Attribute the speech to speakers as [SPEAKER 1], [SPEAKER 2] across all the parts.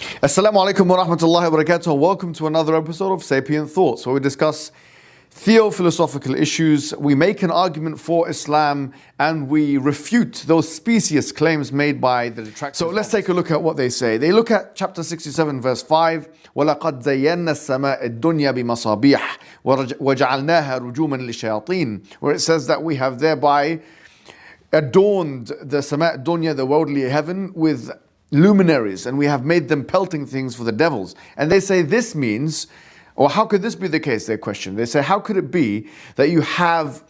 [SPEAKER 1] Assalamu alaikum wa rahmatullahi wa barakatuh. Welcome to another episode of Sapient Thoughts, where we discuss theo-philosophical issues. We make an argument for Islam and we refute those specious claims made by the detractors. So let's take a look at what they say. They look at chapter 67 verse 5. وَلَقَدْ زَيَّنَّا السَّمَاءَ الدُّنْيَا بِمَصَابِيحٍ وَجَعَلْنَاهَا رُجُومًا لِلشَّيَاطِينَ, where it says that we have thereby adorned the sama' dunya, the worldly heaven, with luminaries, and we have made them pelting things for the devils. And they say this means, or how could this be the case, they question. They say, how could it be that you have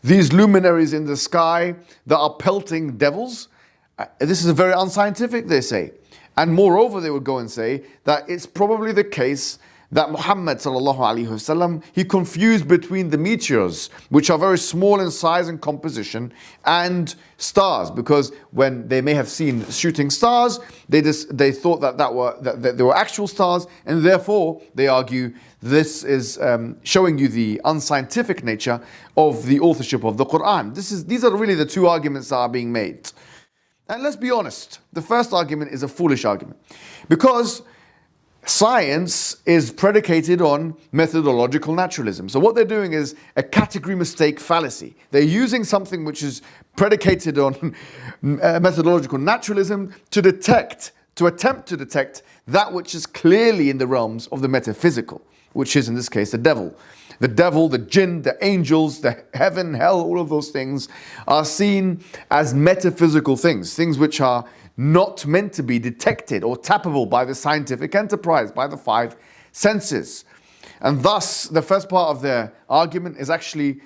[SPEAKER 1] these luminaries in the sky that are pelting devils? This is very unscientific, they say. And moreover, they would go and say that it's probably the case that Muhammad sallallahu alaihi wasallam, he confused between the meteors, which are very small in size and composition, and stars, because when they may have seen shooting stars, they thought that they were actual stars, and therefore they argue this is showing you the unscientific nature of the authorship of the Qur'an. These are really the two arguments that are being made. And let's be honest, the first argument is a foolish argument, because science is predicated on methodological naturalism. So what they're doing is a category mistake fallacy. They're using something which is predicated on methodological naturalism to attempt to detect that which is clearly in the realms of the metaphysical, which is in this case the devil. The devil, the jinn, the angels, the heaven, hell, all of those things are seen as metaphysical things which are not meant to be detected or tappable by the scientific enterprise, by the five senses. And thus, the first part of their argument is actually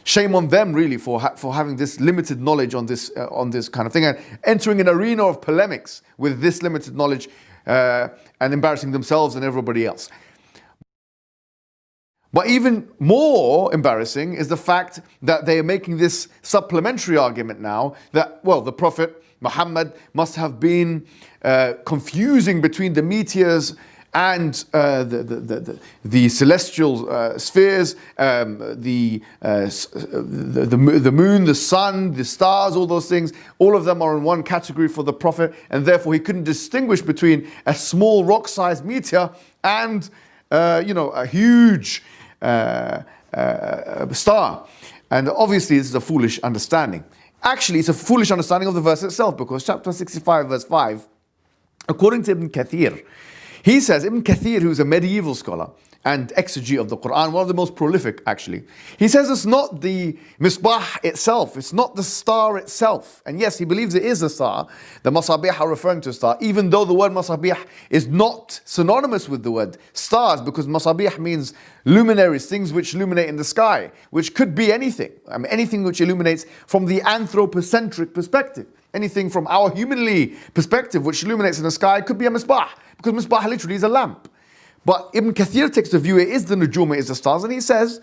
[SPEAKER 1] shame on them, really, for having this limited knowledge on this kind of thing, and entering an arena of polemics with this limited knowledge and embarrassing themselves and everybody else. But even more embarrassing is the fact that they are making this supplementary argument now that, well, the Prophet Mohammad must have been confusing between the meteors and the celestial spheres, the moon, the sun, the stars, all those things. All of them are in one category for the Prophet, and therefore he couldn't distinguish between a small rock-sized meteor and a huge star. And obviously this is a foolish understanding. Actually, it's a foolish understanding of the verse itself, because chapter 65 verse 5, according to Ibn Kathir, he says, Ibn Kathir, who's a medieval scholar and exegete of the Qur'an, one of the most prolific actually, he says it's not the misbah itself, it's not the star itself. And yes, he believes it is a star. The masabih are referring to a star, even though the word masabih is not synonymous with the word stars, because masabih means luminaries, things which illuminate in the sky, which could be anything. I mean, anything which illuminates from the anthropocentric perspective. Anything from our humanly perspective which illuminates in the sky could be a misbah, because misbah literally is a lamp. But Ibn Kathir takes the view it is the nujum, it is the stars, and he says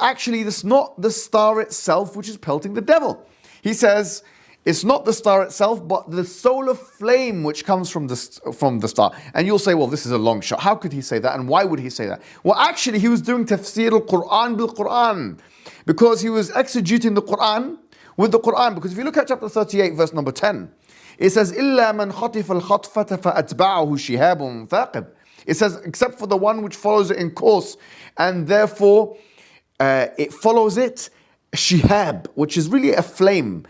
[SPEAKER 1] actually it's not the star itself which is pelting the devil. He says it's not the star itself, but the solar flame which comes from the star. And you'll say, well, this is a long shot. How could he say that, and why would he say that? Well, actually, he was doing tafsir al-Qur'an bil-Qur'an, because he was exegeting the Qur'an with the Qur'an. Because if you look at chapter 38 verse number 10, it says إِلَّا مَنْ خَطِفَ الْخَطْفَةَ فَأَتْبَعَهُ شِهَابٌ ثَاقِبٌ. It says, except for the one which follows it in course, and therefore it follows it, shihab, which is really a flame,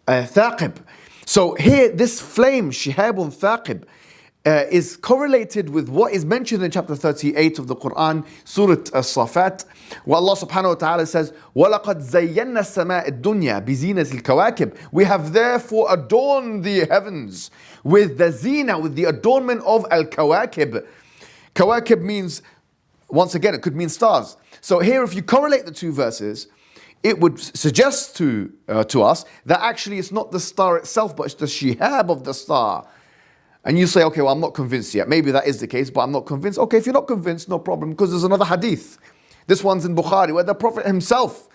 [SPEAKER 1] thaqib. So here, this flame, shihabun thaqib, is correlated with what is mentioned in chapter 38 of the Qur'an, Surah As-Safat, where Allah subhanahu wa ta'ala says, وَلَقَدْ زَيَّنَّا السَّمَاءَ الدُّنْيَا بِزِينَةِ الْكَوَاكِبِ. We have therefore adorned the heavens with the zina, with the adornment of al-kawakib. Kawakib means, once again, it could mean stars. So here, if you correlate the two verses, it would suggest to us that actually it's not the star itself, but it's the shihab of the star. And you say, okay, well, I'm not convinced yet. Maybe that is the case, but I'm not convinced. Okay, if you're not convinced, no problem, because there's another hadith. This one's in Bukhari, where the Prophet himself,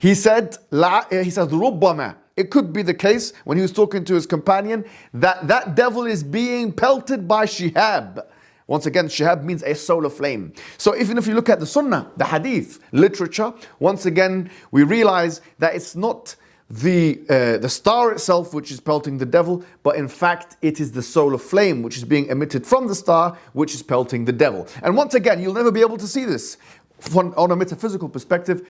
[SPEAKER 1] he said, رُبَّمَا. It could be the case, when he was talking to his companion, that devil is being pelted by shihab. Once again, shihab means a solar flame. So even if you look at the sunnah, the hadith, literature, once again, we realize that it's not the star itself, which is pelting the devil, but in fact it is the solar flame which is being emitted from the star, which is pelting the devil. And once again, you'll never be able to see this on a metaphysical perspective,